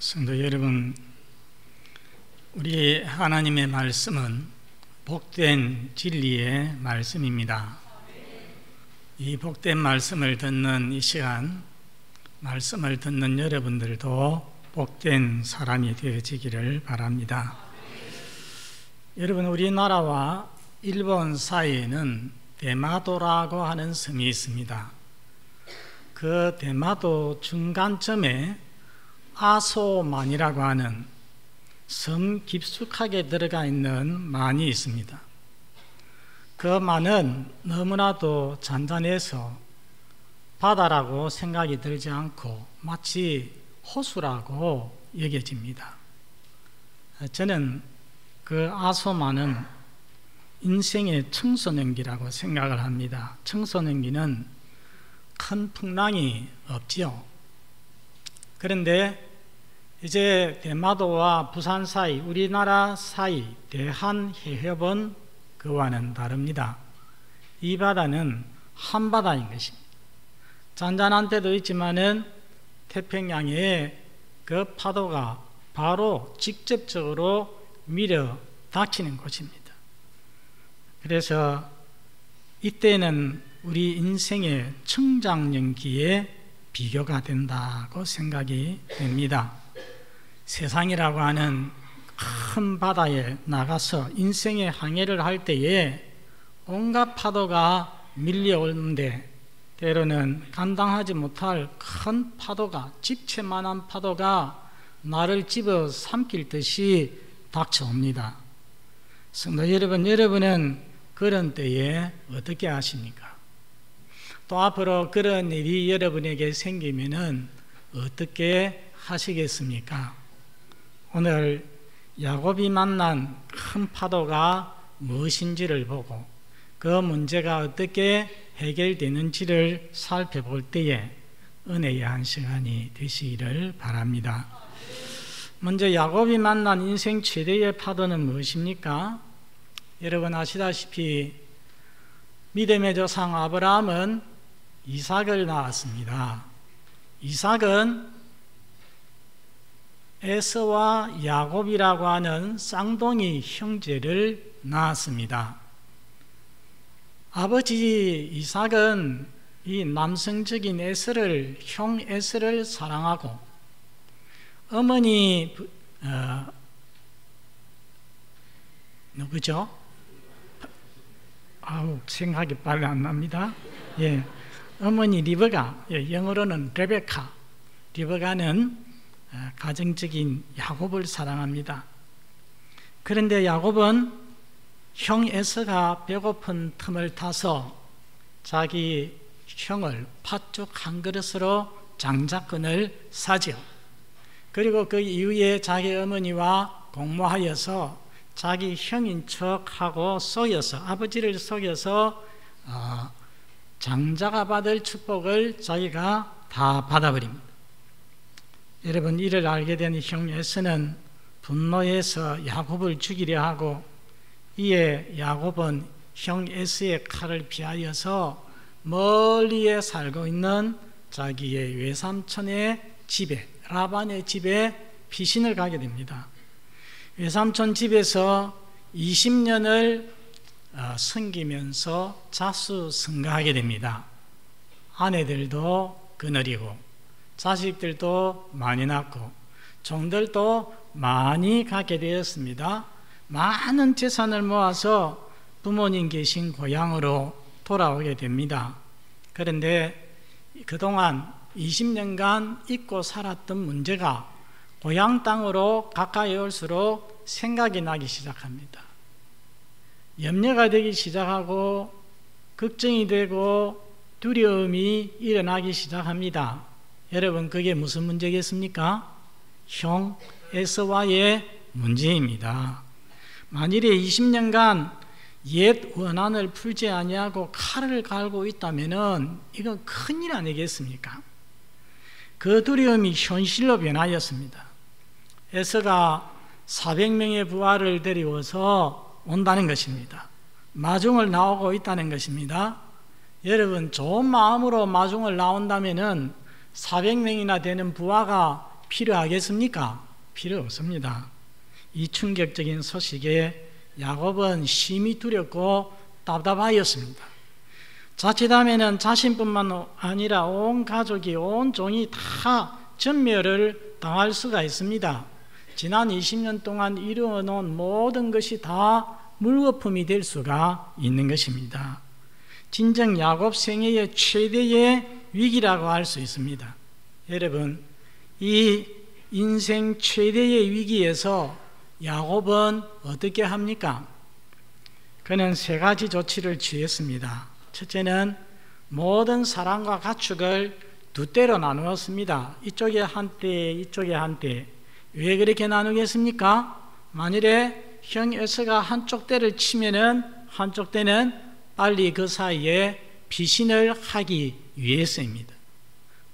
성도 여러분, 우리 하나님의 말씀은 복된 진리의 말씀입니다. 이 복된 말씀을 듣는 이 시간, 말씀을 듣는 여러분들도 복된 사람이 되어지기를 바랍니다. 여러분, 우리나라와 일본 사이에는 대마도라고 하는 섬이 있습니다. 그 대마도 중간점에 아소만이라고 하는 섬 깊숙하게 들어가 있는 만이 있습니다. 그 만은 너무나도 잔잔해서 바다라고 생각이 들지 않고 마치 호수라고 여겨집니다. 저는 그 아소만은 인생의 청소년기라고 생각을 합니다. 청소년기는 큰 풍랑이 없지요. 그런데 이제 대마도와 부산 사이, 우리나라 사이 대한해협은 그와는 다릅니다. 이 바다는 한바다인 것입니다. 잔잔한 때도 있지만은 태평양에 그 파도가 바로 직접적으로 밀어 닥치는 곳입니다. 그래서 이때는 우리 인생의 청장년기에 비교가 된다고 생각이 됩니다. 세상이라고 하는 큰 바다에 나가서 인생의 항해를 할 때에 온갖 파도가 밀려오는데 때로는 감당하지 못할 큰 파도가, 집채만한 파도가 나를 집어 삼킬 듯이 닥쳐옵니다. 성도 여러분, 여러분은 그런 때에 어떻게 하십니까? 또 앞으로 그런 일이 여러분에게 생기면은 어떻게 하시겠습니까? 오늘 야곱이 만난 큰 파도가 무엇인지를 보고 그 문제가 어떻게 해결되는지를 살펴볼 때에 은혜의 한 시간이 되시기를 바랍니다. 먼저 야곱이 만난 인생 최대의 파도는 무엇입니까? 여러분 아시다시피 믿음의 조상 아브라함은 이삭을 낳았습니다. 이삭은 에서와 야곱이라고 하는 쌍둥이 형제를 낳았습니다. 아버지 이삭은 이 남성적인 형 에서를 사랑하고 어머니 누구죠? 생각이 빨리 안 납니다. 어머니 리브가, 영어로는 레베카, 리브가는 가정적인 야곱을 사랑합니다. 그런데 야곱은 형 에서가 배고픈 틈을 타서 자기 형을 팥죽 한 그릇으로 장자권을 사죠. 그리고 그 이후에 자기 어머니와 공모하여서 자기 형인 척하고 속여서, 아버지를 속여서 장자가 받을 축복을 자기가 다 받아버립니다. 여러분, 이를 알게 된 형 에서는 분노해서 야곱을 죽이려 하고 이에 야곱은 형 에서의 칼을 피하여서 멀리에 살고 있는 자기의 외삼촌의 집에, 라반의 집에 피신을 가게 됩니다. 외삼촌 집에서 20년을 섬기면서 자수성가하게 됩니다. 아내들도 그늘이고 자식들도 많이 낳고 종들도 많이 갖게 되었습니다. 많은 재산을 모아서 부모님 계신 고향으로 돌아오게 됩니다. 그런데 그동안 20년간 잊고 살았던 문제가 고향 땅으로 가까이 올수록 생각이 나기 시작합니다. 염려가 되기 시작하고 걱정이 되고 두려움이 일어나기 시작합니다. 여러분, 그게 무슨 문제겠습니까? 형 에서와의 문제입니다. 만일에 20년간 옛 원한을 풀지 아니하고 칼을 갈고 있다면은 이건 큰일 아니겠습니까? 그 두려움이 현실로 변하였습니다. 에서가 400명의 부하를 데리고서 온다는 것입니다. 마중을 나오고 있다는 것입니다. 여러분, 좋은 마음으로 마중을 나온다면은 400명이나 되는 부하가 필요하겠습니까? 필요 없습니다. 이 충격적인 소식에 야곱은 심히 두렵고 답답하였습니다. 자칫하면 자신뿐만 아니라 온 가족이, 온 종이 다 전멸을 당할 수가 있습니다. 지난 20년 동안 이루어놓은 모든 것이 다 물거품이 될 수가 있는 것입니다. 진정 야곱 생애의 최대의 위기라고 할 수 있습니다. 여러분, 이 인생 최대의 위기에서 야곱은 어떻게 합니까? 그는 세 가지 조치를 취했습니다. 첫째는 모든 사람과 가축을 두 대로 나누었습니다. 이쪽에 한대, 이쪽에 한대. 왜 그렇게 나누겠습니까? 만일에 형 에서가 한쪽 대를 치면은 한쪽 대는 빨리 그 사이에 피신을 하기 위해서입니다.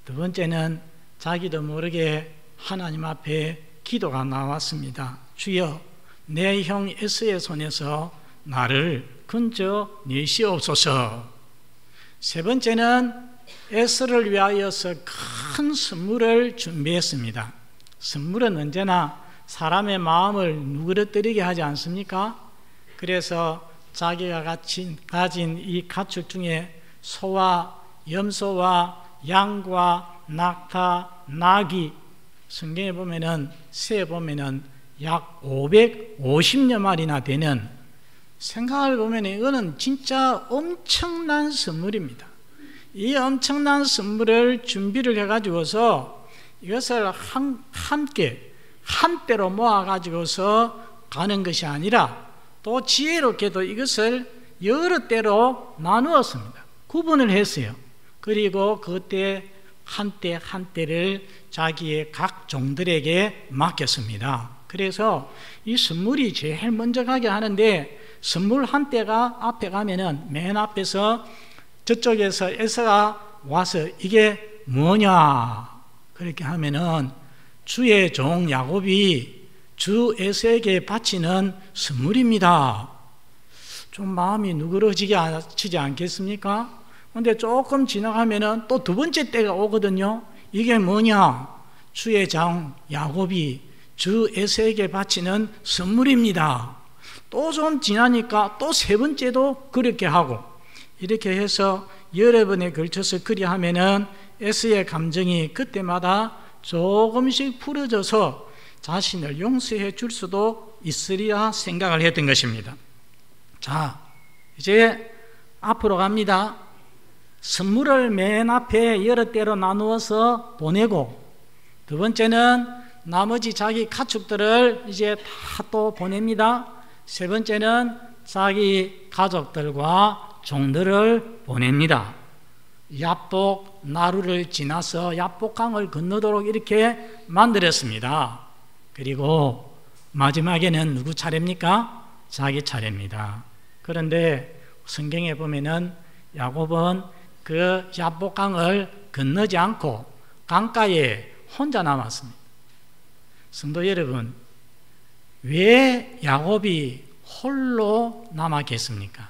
두 번째는 자기도 모르게 하나님 앞에 기도가 나왔습니다. 주여, 내 형 에서의 손에서 나를 건져 내시옵소서. 세 번째는 에서를 위하여서 큰 선물을 준비했습니다. 선물은 언제나 사람의 마음을 누그러뜨리게 하지 않습니까? 그래서 자기가 가진 이 가축 중에 소와 염소와 양과 낙타, 나귀, 성경에 보면은 새에 보면은 약 550여 마리나 되는, 생각을 보면 이거는 진짜 엄청난 선물입니다. 이 엄청난 선물을 준비를 해가지고서 이것을 함께 한때로 모아가지고서 가는 것이 아니라 또 지혜롭게도 이것을 여러 때로 나누었습니다. 구분을 했어요. 그리고 그때 한때를 자기의 각 종들에게 맡겼습니다. 그래서 이 선물이 제일 먼저 가게 하는데, 선물 한때가 앞에 가면은 맨 앞에서 저쪽에서 에서가 와서 이게 뭐냐 그렇게 하면은 주의 종 야곱이 주 에서에게 바치는 선물입니다. 좀 마음이 누그러지지 않겠습니까? 근데 조금 지나가면은 또 두 번째 때가 오거든요. 이게 뭐냐? 주의 종 야곱이 주 에서에게 바치는 선물입니다. 또 좀 지나니까 또 세 번째도 그렇게 하고, 이렇게 해서 여러 번에 걸쳐서 그리하면은 에서의 감정이 그때마다 조금씩 풀어져서 자신을 용서해 줄 수도 있으리라 생각을 했던 것입니다. 자, 이제 앞으로 갑니다. 선물을 맨 앞에 여러 때로 나누어서 보내고, 두 번째는 나머지 자기 가축들을 이제 다 또 보냅니다. 세 번째는 자기 가족들과 종들을 보냅니다. 야복 나루를 지나서 야복강을 건너도록 이렇게 만들었습니다. 그리고 마지막에는 누구 차례입니까? 자기 차례입니다. 그런데 성경에 보면은 야곱은 그 야복강을 건너지 않고 강가에 혼자 남았습니다. 성도 여러분, 왜 야곱이 홀로 남았겠습니까?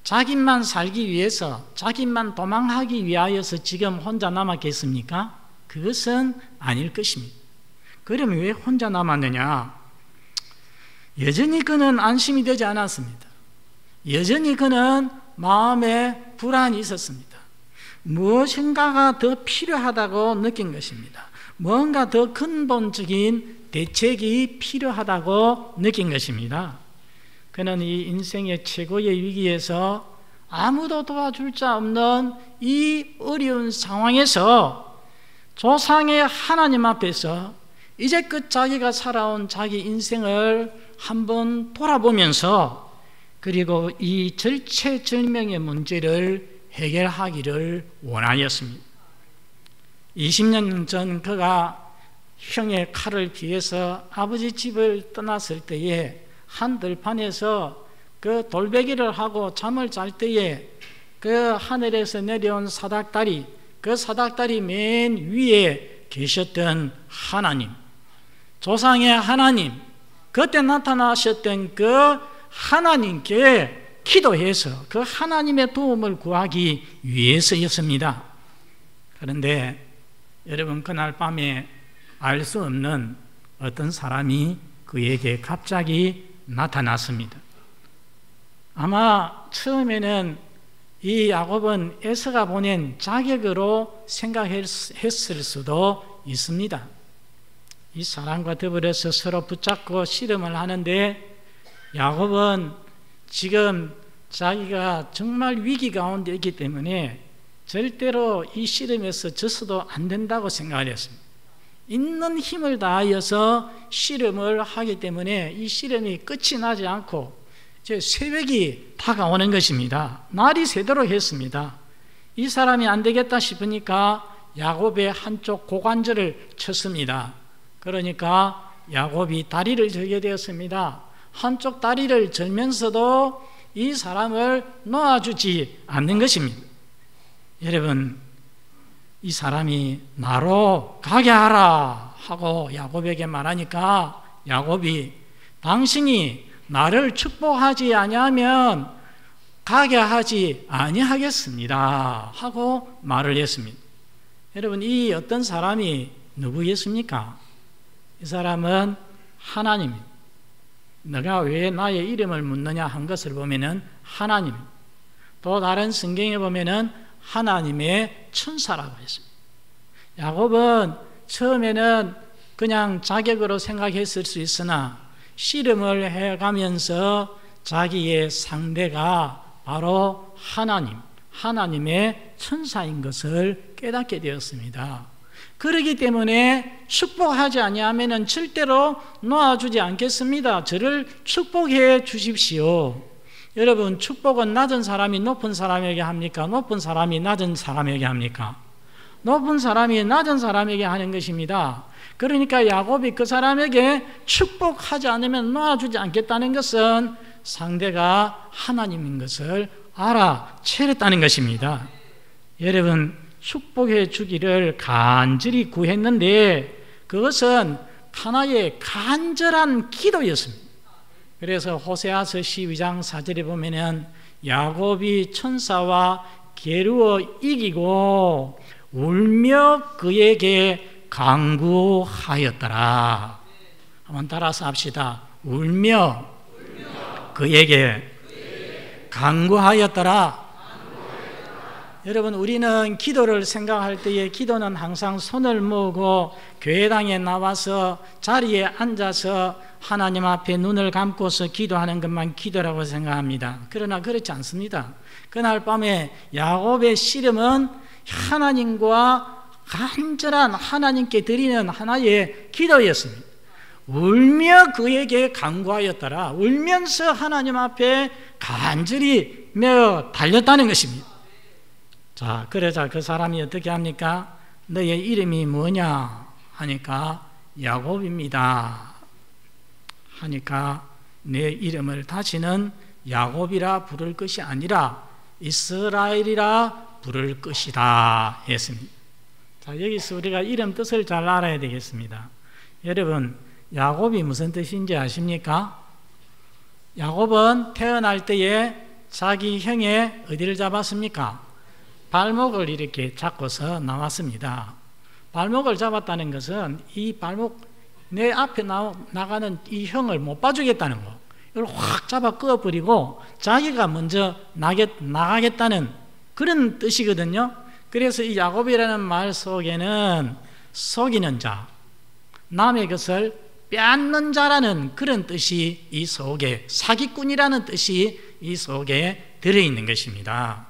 자기만 살기 위해서, 자기만 도망하기 위하여서 지금 혼자 남았겠습니까? 그것은 아닐 것입니다. 그러면 왜 혼자 남았느냐? 여전히 그는 안심이 되지 않았습니다. 여전히 그는 마음에 불안이 있었습니다. 무엇인가가 더 필요하다고 느낀 것입니다. 뭔가 더 근본적인 대책이 필요하다고 느낀 것입니다. 그는 이 인생의 최고의 위기에서 아무도 도와줄 자 없는 이 어려운 상황에서 조상의 하나님 앞에서 이제껏 자기가 살아온 자기 인생을 한번 돌아보면서, 그리고 이 절체절명의 문제를 해결하기를 원하였습니다. 20년 전 그가 형의 칼을 피해서 아버지 집을 떠났을 때에 한 들판에서 그 돌베기를 하고 잠을 잘 때에 그 하늘에서 내려온 사닥다리, 그 사닥다리 맨 위에 계셨던 하나님, 조상의 하나님, 그때 나타나셨던 그 하나님께 기도해서 그 하나님의 도움을 구하기 위해서였습니다. 그런데 여러분, 그날 밤에 알 수 없는 어떤 사람이 그에게 갑자기 나타났습니다. 아마 처음에는 이 야곱은 에서가 보낸 자격으로 생각했을 수도 있습니다. 이 사람과 더불어서 서로 붙잡고 씨름을 하는데 야곱은 지금 자기가 정말 위기 가운데 있기 때문에 절대로 이 씨름에서 져서도 안 된다고 생각을 했습니다. 있는 힘을 다하여서 씨름을 하기 때문에 이 씨름이 끝이 나지 않고 이제 새벽이 다가오는 것입니다. 날이 새도록 했습니다. 이 사람이 안 되겠다 싶으니까 야곱의 한쪽 고관절을 쳤습니다. 그러니까 야곱이 다리를 절게 되었습니다. 한쪽 다리를 절면서도 이 사람을 놓아주지 않는 것입니다. 여러분, 이 사람이 나로 가게 하라 하고 야곱에게 말하니까 야곱이 당신이 나를 축복하지 아니하면 가게 하지 아니하겠습니다 하고 말을 했습니다. 여러분, 이 어떤 사람이 누구였습니까? 이 사람은 하나님입니다. 너가 왜 나의 이름을 묻느냐 한 것을 보면은 하나님, 또 다른 성경에 보면은 하나님의 천사라고 했습니다. 야곱은 처음에는 그냥 자격으로 생각했을 수 있으나 씨름을 해가면서 자기의 상대가 바로 하나님의 천사인 것을 깨닫게 되었습니다. 그렇기 때문에 축복하지 아니하면 절대로 놓아주지 않겠습니다. 저를 축복해 주십시오. 여러분, 축복은 낮은 사람이 높은 사람에게 합니까? 높은 사람이 낮은 사람에게 합니까? 높은 사람이 낮은 사람에게 하는 것입니다. 그러니까 야곱이 그 사람에게 축복하지 않으면 놓아주지 않겠다는 것은 상대가 하나님인 것을 알아채렸다는 것입니다. 여러분, 축복해 주기를 간절히 구했는데 그것은 하나의 간절한 기도였습니다. 그래서 호세아서 12장 4절에 보면은 야곱이 천사와 겨루어 이기고 울며 그에게 간구하였더라. 한번 따라서 합시다. 울며 그에게 간구하였더라. 여러분, 우리는 기도를 생각할 때에 기도는 항상 손을 모으고 교회당에 나와서 자리에 앉아서 하나님 앞에 눈을 감고서 기도하는 것만 기도라고 생각합니다. 그러나 그렇지 않습니다. 그날 밤에 야곱의 씨름은 하나님과 간절한 하나님께 드리는 하나의 기도였습니다. 울며 그에게 간구하였더라. 울면서 하나님 앞에 간절히 달렸다는 것입니다. 자, 그러자 그 사람이 어떻게 합니까? 너의 이름이 뭐냐 하니까 야곱입니다 하니까 내 이름을 다시는 야곱이라 부를 것이 아니라 이스라엘이라 부를 것이다 했습니다. 자, 여기서 우리가 이름 뜻을 잘 알아야 되겠습니다. 여러분, 야곱이 무슨 뜻인지 아십니까? 야곱은 태어날 때에 자기 형의 어디를 잡았습니까? 발목을 이렇게 잡고서 나왔습니다. 발목을 잡았다는 것은 이 발목, 내 앞에 나가는 이 형을 못 봐주겠다는 거, 이걸 확 잡아 끄어버리고 자기가 먼저 나가겠다는 그런 뜻이거든요. 그래서 이 야곱이라는 말 속에는 속이는 자, 남의 것을 빼앗는 자라는 그런 뜻이 이 속에, 사기꾼이라는 뜻이 이 속에 들어있는 것입니다.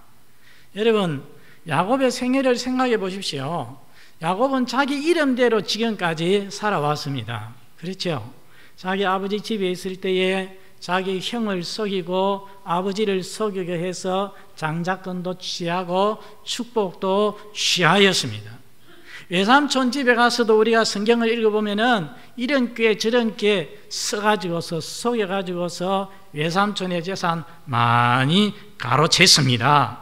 여러분, 야곱의 생애를 생각해 보십시오. 야곱은 자기 이름대로 지금까지 살아왔습니다. 그렇죠? 자기 아버지 집에 있을 때에 자기 형을 속이고 아버지를 속이게 해서 장자권도 취하고 축복도 취하였습니다. 외삼촌 집에 가서도 우리가 성경을 읽어보면은 이런 꾀 저런 꾀 써가지고서 속여가지고서 외삼촌의 재산 많이 가로챘습니다.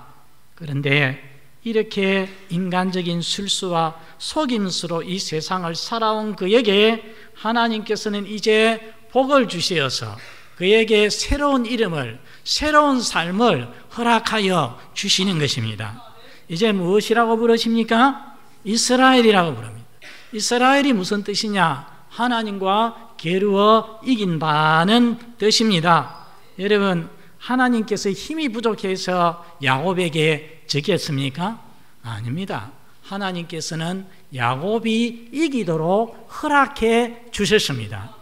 그런데 이렇게 인간적인 술수와 속임수로 이 세상을 살아온 그에게 하나님께서는 이제 복을 주시어서 그에게 새로운 이름을, 새로운 삶을 허락하여 주시는 것입니다. 이제 무엇이라고 부르십니까? 이스라엘이라고 부릅니다. 이스라엘이 무슨 뜻이냐? 하나님과 게으르어 이긴다는 뜻입니다. 여러분, 하나님께서 힘이 부족해서 야곱에게 적겠습니까? 아닙니다. 하나님께서는 야곱이 이기도록 허락해 주셨습니다.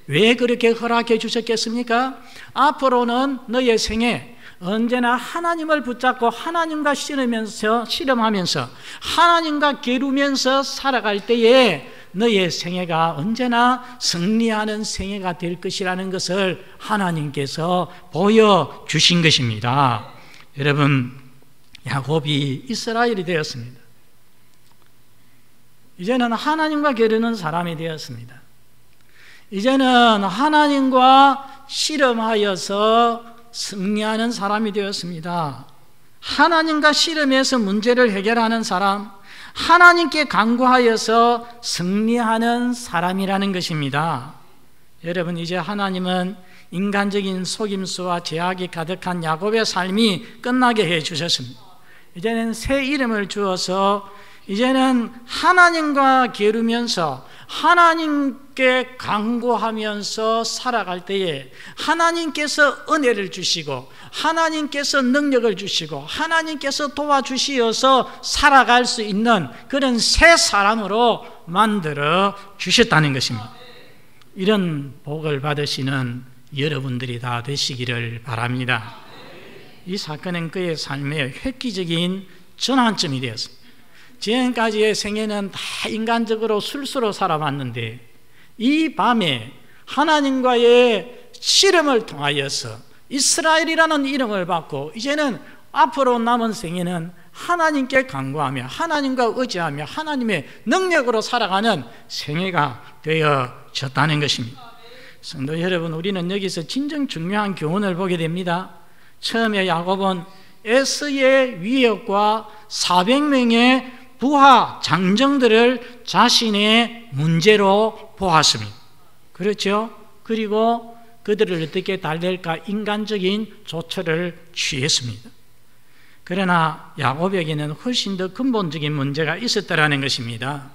왜 그렇게 허락해 주셨겠습니까? 앞으로는 너의 생에 언제나 하나님을 붙잡고 하나님과 씨름하면서 하나님과 게으르면서 살아갈 때에 너의 생애가 언제나 승리하는 생애가 될 것이라는 것을 하나님께서 보여주신 것입니다. 여러분, 야곱이 이스라엘이 되었습니다. 이제는 하나님과 게으르는 사람이 되었습니다. 이제는 하나님과 씨름하여서 승리하는 사람이 되었습니다. 하나님과 씨름해서 문제를 해결하는 사람, 하나님께 간구하여서 승리하는 사람이라는 것입니다. 여러분, 이제 하나님은 인간적인 속임수와 제약이 가득한 야곱의 삶이 끝나게 해 주셨습니다. 이제는 새 이름을 주어서 이제는 하나님과 게으르면서 하나님께 간구하면서 살아갈 때에 하나님께서 은혜를 주시고 하나님께서 능력을 주시고 하나님께서 도와주시어서 살아갈 수 있는 그런 새 사람으로 만들어 주셨다는 것입니다. 이런 복을 받으시는 여러분들이 다 되시기를 바랍니다. 이 사건은 그의 삶의 획기적인 전환점이 되었습니다. 지금까지의 생애는 다 인간적으로 술수로 살아왔는데 이 밤에 하나님과의 씨름을 통하여서 이스라엘이라는 이름을 받고 이제는 앞으로 남은 생애는 하나님께 간구하며 하나님과 의지하며 하나님의 능력으로 살아가는 생애가 되어졌다는 것입니다. 성도 여러분, 우리는 여기서 진정 중요한 교훈을 보게 됩니다. 처음에 야곱은 에서의 위협과 400명의 부하 장정들을 자신의 문제로 보았습니다. 그렇죠? 그리고 그들을 어떻게 달랠까 인간적인 조처를 취했습니다. 그러나 야곱에게는 훨씬 더 근본적인 문제가 있었다라는 것입니다.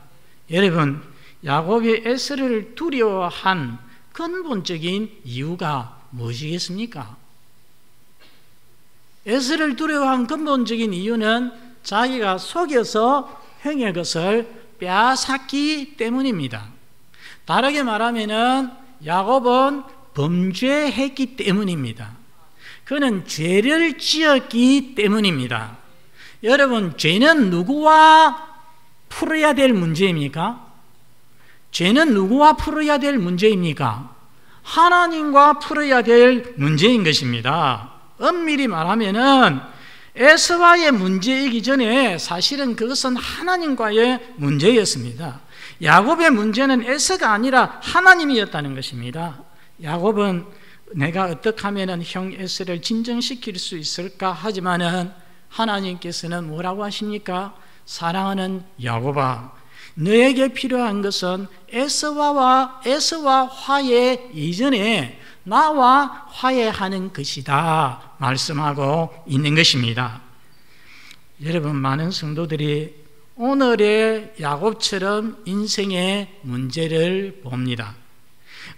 여러분, 야곱이 에서를 두려워한 근본적인 이유가 무엇이겠습니까? 에서를 두려워한 근본적인 이유는 자기가 속여서 형의 것을 빼앗았기 때문입니다. 다르게 말하면 야곱은 범죄했기 때문입니다. 그는 죄를 지었기 때문입니다. 여러분, 죄는 누구와 풀어야 될 문제입니까? 죄는 누구와 풀어야 될 문제입니까? 하나님과 풀어야 될 문제인 것입니다. 엄밀히 말하면은 에서와의 문제이기 전에 사실은 그것은 하나님과의 문제였습니다. 야곱의 문제는 에서가 아니라 하나님이었다는 것입니다. 야곱은 내가 어떻게 하면 형 에서를 진정시킬 수 있을까 하지만은 하나님께서는 뭐라고 하십니까? 사랑하는 야곱아, 너에게 필요한 것은 에서와 화해 이전에 나와 화해하는 것이다 말씀하고 있는 것입니다. 여러분, 많은 성도들이 오늘의 야곱처럼 인생의 문제를 봅니다.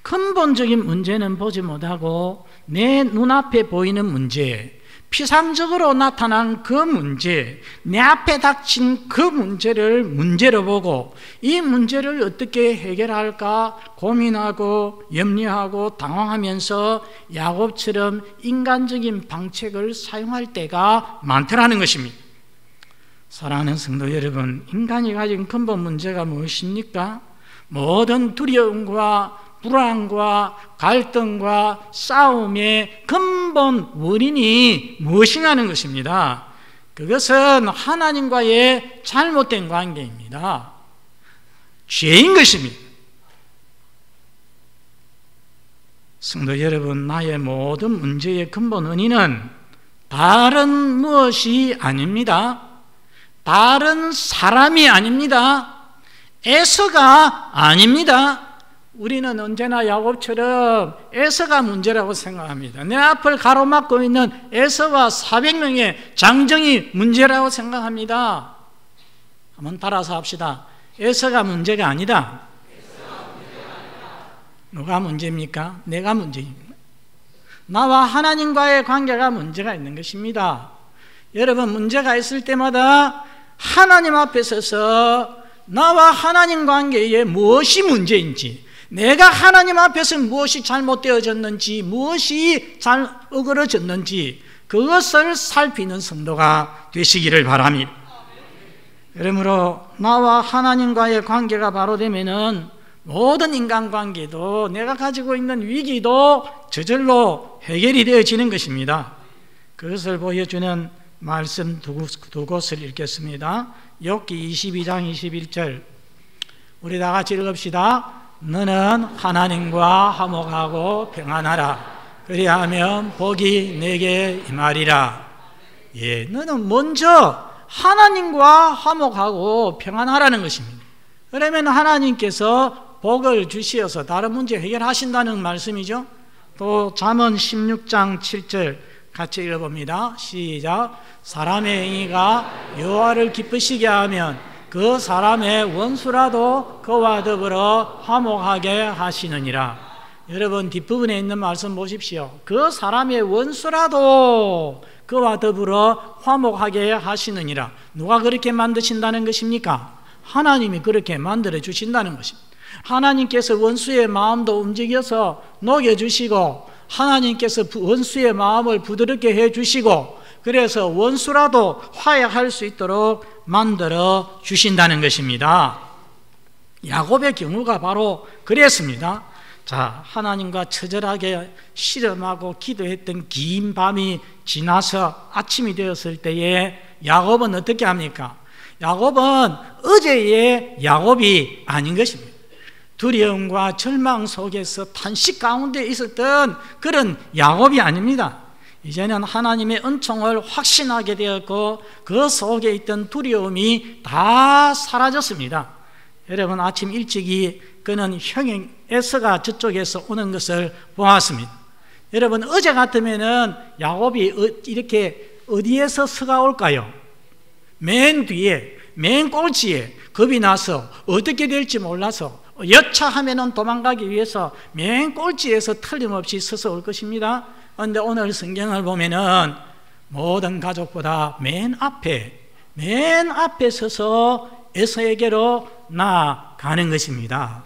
근본적인 문제는 보지 못하고 내 눈앞에 보이는 문제, 피상적으로 나타난 그 문제, 내 앞에 닥친 그 문제를 문제로 보고 이 문제를 어떻게 해결할까 고민하고 염려하고 당황하면서 야곱처럼 인간적인 방책을 사용할 때가 많더라는 것입니다. 사랑하는 성도 여러분, 인간이 가진 근본 문제가 무엇입니까? 모든 두려움과 불안과 갈등과 싸움의 근본 원인이 무엇이냐는 것입니다. 그것은 하나님과의 잘못된 관계입니다. 죄인 것입니다. 성도 여러분, 나의 모든 문제의 근본 원인은 다른 무엇이 아닙니다. 다른 사람이 아닙니다. 에서가 아닙니다. 우리는 언제나 야곱처럼 에서가 문제라고 생각합니다. 내 앞을 가로막고 있는 에서와 400명의 장정이 문제라고 생각합니다. 한번 따라서 합시다. 에서가 문제가 아니다. 누가 문제입니까? 내가 문제입니다. 나와 하나님과의 관계가 문제가 있는 것입니다. 여러분, 문제가 있을 때마다 하나님 앞에 서서 나와 하나님 관계에 무엇이 문제인지, 내가 하나님 앞에서 무엇이 잘못되어졌는지, 무엇이 잘 어그러졌는지 그것을 살피는 성도가 되시기를 바랍니다. 그러므로 나와 하나님과의 관계가 바로 되면은 모든 인간관계도, 내가 가지고 있는 위기도 저절로 해결이 되어지는 것입니다. 그것을 보여주는 말씀 두 곳을 읽겠습니다. 욥기 22장 21절, 우리 다 같이 읽읍시다. 너는 하나님과 화목하고 평안하라. 그리하면 복이 내게 임하리라. 예, 너는 먼저 하나님과 화목하고 평안하라는 것입니다. 그러면 하나님께서 복을 주시어서 다른 문제 해결하신다는 말씀이죠. 또 잠언 16장 7절 같이 읽어봅니다. 시작. 사람의 행위가 여호와를 기쁘시게 하면 그 사람의 원수라도 그와 더불어 화목하게 하시느니라. 여러분, 뒷부분에 있는 말씀 보십시오. 그 사람의 원수라도 그와 더불어 화목하게 하시느니라. 누가 그렇게 만드신다는 것입니까? 하나님이 그렇게 만들어 주신다는 것입니다. 하나님께서 원수의 마음도 움직여서 녹여주시고, 하나님께서 원수의 마음을 부드럽게 해주시고, 그래서 원수라도 화해할 수 있도록 만들어 주신다는 것입니다. 야곱의 경우가 바로 그랬습니다. 자, 하나님과 처절하게 씨름하고 기도했던 긴 밤이 지나서 아침이 되었을 때에 야곱은 어떻게 합니까? 야곱은 어제의 야곱이 아닌 것입니다. 두려움과 절망 속에서 탄식 가운데 있었던 그런 야곱이 아닙니다. 이제는 하나님의 은총을 확신하게 되었고, 그 속에 있던 두려움이 다 사라졌습니다. 여러분, 아침 일찍이 그는 형인 에서가 저쪽에서 오는 것을 보았습니다. 여러분, 어제 같으면은 야곱이 이렇게 어디에서 서가 올까요? 맨 뒤에, 맨 꼴찌에 겁이 나서 어떻게 될지 몰라서 여차하면은 도망가기 위해서 맨 꼴찌에서 틀림없이 서서 올 것입니다. 그런데 오늘 성경을 보면은 모든 가족보다 맨 앞에 서서 에서에게로 나아가는 것입니다.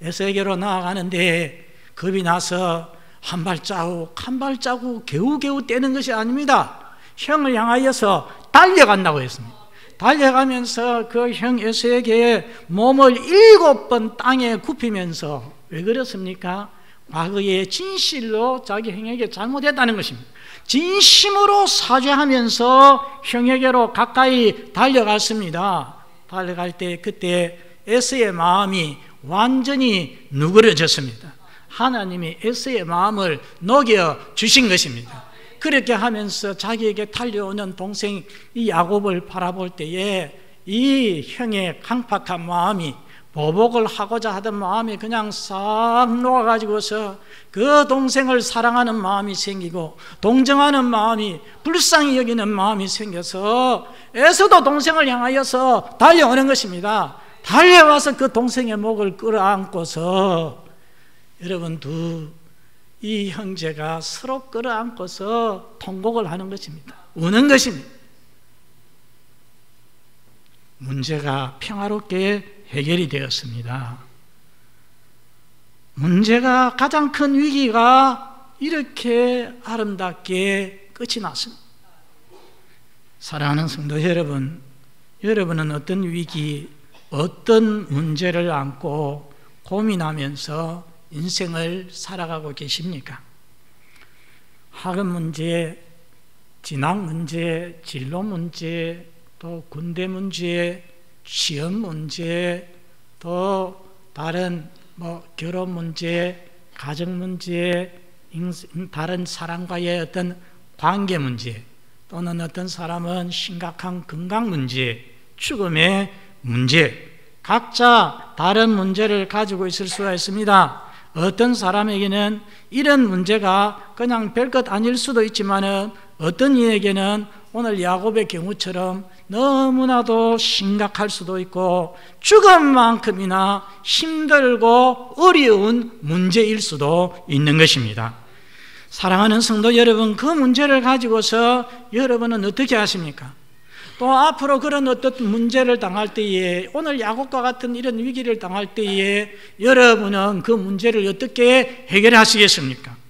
에서에게로 나아가는데 겁이 나서 한 발자국 겨우겨우 떼는 것이 아닙니다. 형을 향하여서 달려간다고 했습니다. 달려가면서 그 형 에서에게 몸을 7번 땅에 굽히면서, 왜 그렇습니까? 과거에 진실로 자기 형에게 잘못했다는 것입니다. 진심으로 사죄하면서 형에게로 가까이 달려갔습니다. 달려갈 때 그때 에서의 마음이 완전히 누그러졌습니다. 하나님이 에서의 마음을 녹여주신 것입니다. 그렇게 하면서 자기에게 달려오는 동생 이 야곱을 바라볼 때에 이 형의 강팍한 마음이, 보복을 하고자 하던 마음이 그냥 싹 녹아가지고서 그 동생을 사랑하는 마음이 생기고, 동정하는 마음이, 불쌍히 여기는 마음이 생겨서 에서도 동생을 향하여서 달려오는 것입니다. 달려와서 그 동생의 목을 끌어안고서, 여러분, 이 형제가 서로 끌어안고서 통곡을 하는 것입니다. 우는 것입니다. 문제가 평화롭게 해결이 되었습니다. 문제가, 가장 큰 위기가 이렇게 아름답게 끝이 났습니다. 사랑하는 성도 여러분, 여러분은 어떤 위기, 어떤 문제를 안고 고민하면서 인생을 살아가고 계십니까? 학업 문제, 진학 문제, 진로 문제, 또 군대 문제, 시험 문제, 또 다른 결혼 문제, 가정 문제, 다른 사람과의 어떤 관계 문제, 또는 어떤 사람은 심각한 건강 문제, 죽음의 문제, 각자 다른 문제를 가지고 있을 수가 있습니다. 어떤 사람에게는 이런 문제가 그냥 별것 아닐 수도 있지만은, 어떤 이에게는 오늘 야곱의 경우처럼 너무나도 심각할 수도 있고 죽음만큼이나 힘들고 어려운 문제일 수도 있는 것입니다. 사랑하는 성도 여러분, 그 문제를 가지고서 여러분은 어떻게 하십니까? 또 앞으로 그런 어떤 문제를 당할 때에, 오늘 야곱과 같은 이런 위기를 당할 때에 여러분은 그 문제를 어떻게 해결하시겠습니까?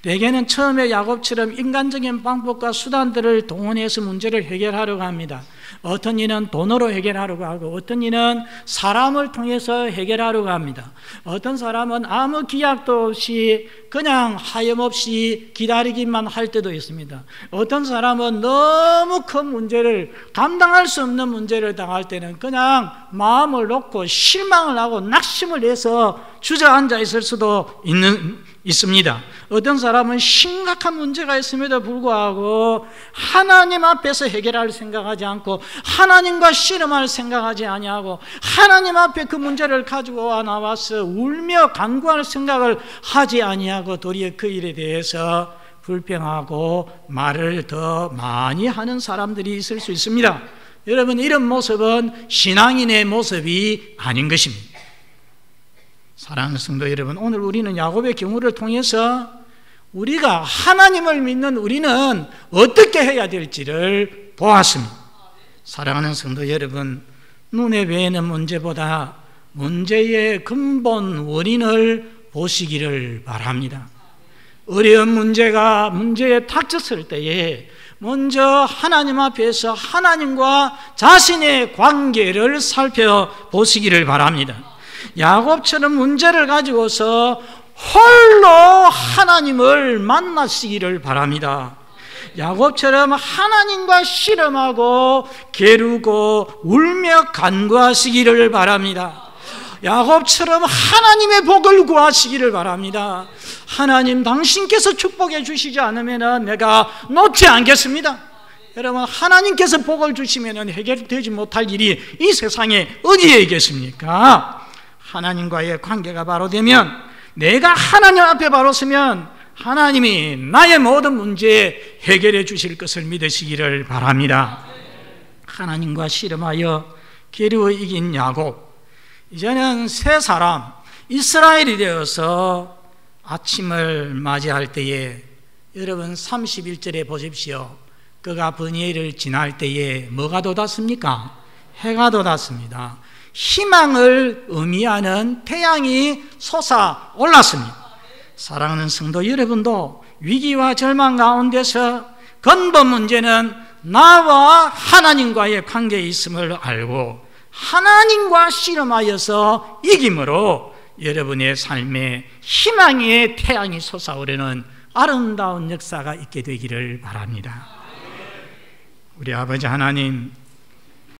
대개는 처음에 야곱처럼 인간적인 방법과 수단들을 동원해서 문제를 해결하려고 합니다. 어떤 이는 돈으로 해결하려고 하고, 어떤 이는 사람을 통해서 해결하려고 합니다. 어떤 사람은 아무 기약도 없이 그냥 하염없이 기다리기만 할 때도 있습니다. 어떤 사람은 너무 큰 문제를, 감당할 수 없는 문제를 당할 때는 그냥 마음을 놓고 실망을 하고 낙심을 해서 주저앉아 있을 수도 있습니다. 어떤 사람은 심각한 문제가 있음에도 불구하고 하나님 앞에서 해결할 생각하지 않고 하나님과 씨름할 생각하지 아니하고 하나님 앞에 그 문제를 가지고 나와서 울며 간구할 생각을 하지 아니하고 도리어 그 일에 대해서 불평하고 말을 더 많이 하는 사람들이 있을 수 있습니다. 여러분, 이런 모습은 신앙인의 모습이 아닌 것입니다. 사랑하는 성도 여러분, 오늘 우리는 야곱의 경우를 통해서 우리가 하나님을 믿는 우리는 어떻게 해야 될지를 보았습니다. 사랑하는 성도 여러분, 눈에 보이는 문제보다 문제의 근본 원인을 보시기를 바랍니다. 어려운 문제에 닥쳤을 때에 먼저 하나님 앞에서 하나님과 자신의 관계를 살펴보시기를 바랍니다. 야곱처럼 문제를 가지고서 홀로 하나님을 만나시기를 바랍니다. 야곱처럼 하나님과 씨름하고 게르고 울며 간구하시기를 바랍니다. 야곱처럼 하나님의 복을 구하시기를 바랍니다. 하나님, 당신께서 축복해 주시지 않으면 내가 놓지 않겠습니다. 여러분, 하나님께서 복을 주시면 해결되지 못할 일이 이 세상에 어디에 있겠습니까? 하나님과의 관계가 바로 되면, 내가 하나님 앞에 바로 서면 하나님이 나의 모든 문제 해결해 주실 것을 믿으시기를 바랍니다. 하나님과 씨름하여 게르어 이긴 야곱, 이제는 새 사람 이스라엘이 되어서 아침을 맞이할 때에, 여러분 31절에 보십시오. 그가 번뇌를 지날 때에 뭐가 돋았습니까? 해가 돋았습니다. 희망을 의미하는 태양이 솟아올랐습니다. 사랑하는 성도 여러분도 위기와 절망 가운데서 근본 문제는 나와 하나님과의 관계에 있음을 알고 하나님과 씨름하여서 이김으로 여러분의 삶에 희망의 태양이 솟아오르는 아름다운 역사가 있게 되기를 바랍니다. 우리 아버지 하나님,